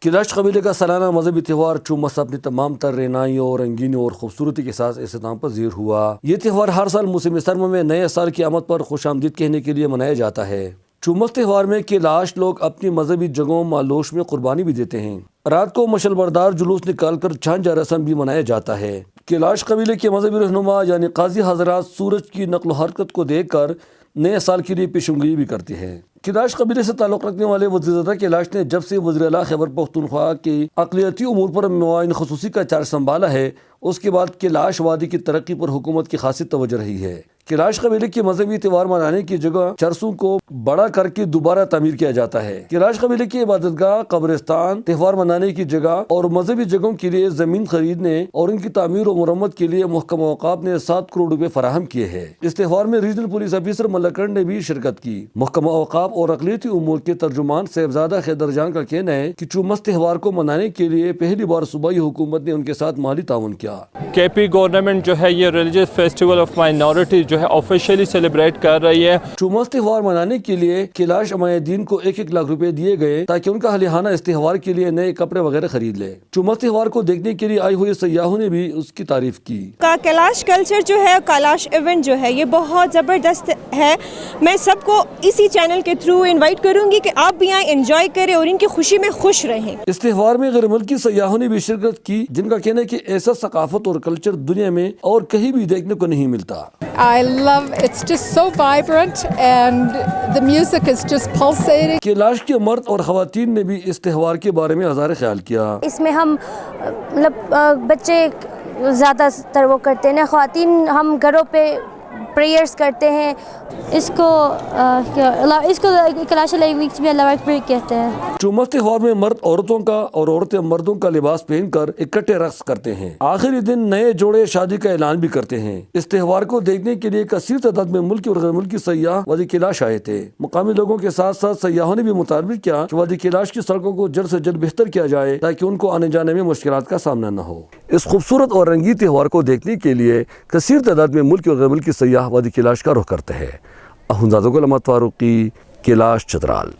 کیلاش قبیلے کا سالانہ مذہبی تہوار چومس اپنی تمام تر رینائیوں اور رنگینیوں اور خوبصورتی کے ساتھ اختتام پذیر ہوا۔ یہ تہوار ہر سال موسم سرما میں نئے سال کی آمد پر خوش آمدید کہنے کے لیے منایا جاتا ہے۔ چومس تہوار میں کیلاش لوگ اپنی مذہبی جگہوں مالوش میں قربانی بھی دیتے ہیں۔ رات کو مشل بردار جلوس نکال کر چھانجا رسم بھی منایا جاتا ہے۔ کیلاش قبیلے کے مذہبی رہنما یعنی قاضی حضرات سورج کی نقل و حرکت کو دیکھ کر نئے سال کے لیے پیشنگوئی بھی کرتے ہیں۔ کیلاش قبیلے سے تعلق رکھنے والے وزیر زادہ کیلاش نے جب سے وزیر اعلیٰ خیبر پختونخوا کی اقلیتی امور پر معاون خصوصی کا چارج سنبھالا ہے، اس کے بعد کیلاش وادی کی ترقی پر حکومت کی خاصی توجہ رہی ہے۔ کیلاش قبیلے کے مذہبی تہوار منانے کی جگہ چرسوں کو بڑا کر کے دوبارہ تعمیر کیا جاتا ہے۔ کیلاش قبیلے کی عبادت گاہ، قبرستان، تہوار منانے کی جگہ اور مذہبی جگہوں کے لیے زمین خریدنے اور ان کی تعمیر و مرمت کے لیے محکمہ اوقاف نے 7 کروڑ روپے فراہم کیے ہیں۔ اس تہوار میں ریجنل پولیس آفیسر ملکن نے بھی شرکت کی۔ محکمہ اوقاف اور اقلیتی امور کے ترجمان صاحبزادہ خیدر جان کا کہنا ہے کہ چومس تہوار کو منانے کے لیے پہلی بار صوبائی حکومت نے ان کے ساتھ مالی تعاون کیا۔ کے پی گورنمنٹ جو ہے یہ ریلیجس فیسٹیول آف مائنورٹی جو ہے آفیشیلی سیلیبریٹ کر رہی ہے۔ چومس تہوار منانے کے لیے کیلاش عمائدین کو 1 لاکھ روپے دیے گئے تاکہ ان کا اہلخانہ اس تہوار کے لیے نئے کپڑے وغیرہ خرید لے۔ چومس تہوار کو دیکھنے کے لیے آئے ہوئے سیاحوں نے بھی اس کی تعریف کی۔ کیلاش کلچر جو ہے، کیلاش ایونٹ جو ہے، یہ بہت زبردست ہے۔ میں سب کو اسی چینل کے تھرو انوائٹ کروں گی کہ آپ بھی آئیں، انجوائے کریں اور ان کی خوشی میں خوش رہیں۔ اس تہوار میں غیر ملکی سیاحوں نے بھی شرکت کی، جن کا کہنا ہے کہ ایسا ثقافت اور کلچر دنیا میں اور کہیں بھی دیکھنے کو نہیں ملتا۔ I love it's just so vibrant and the music is just pulsating. Kailash کے مرد اور خواتین نے بھی اس تہوار کے بارے میں اظہار خیال کیا۔ اس میں ہم بچے زیادہ تر وہ کرتے ہیں، خواتین ہم گھروں پہ پریئرز کرتے ہیں۔ اس کو کیلاش لینگویج میں اللہ اکبر کہتے ہیں۔ چومس تہوار میں مرد عورتوں کا اور عورتیں مردوں کا لباس پہن کر اکٹھے رقص کرتے ہیں۔ آخری دن نئے جوڑے شادی کا اعلان بھی کرتے ہیں۔ اس تہوار کو دیکھنے کے لیے کثیر تعداد میں ملکی اور غیر ملکی سیاح وادی کیلاش آئے تھے۔ مقامی لوگوں کے ساتھ ساتھ سیاحوں نے بھی مطالبہ کیا کہ وادی کیلاش کی سڑکوں کو جلد سے جلد بہتر کیا جائے تاکہ ان کو آنے جانے میں مشکلات کا سامنا نہ ہو۔ اس خوبصورت اور رنگین تہوار کو دیکھنے کے لیے کثیر تعداد میں ملکی اور غیر ملکی سیاح وادی کیلاش کا رخ کرتے ہیں۔ اخوندزادہ غلامت فاروقی، کیلاش چترال۔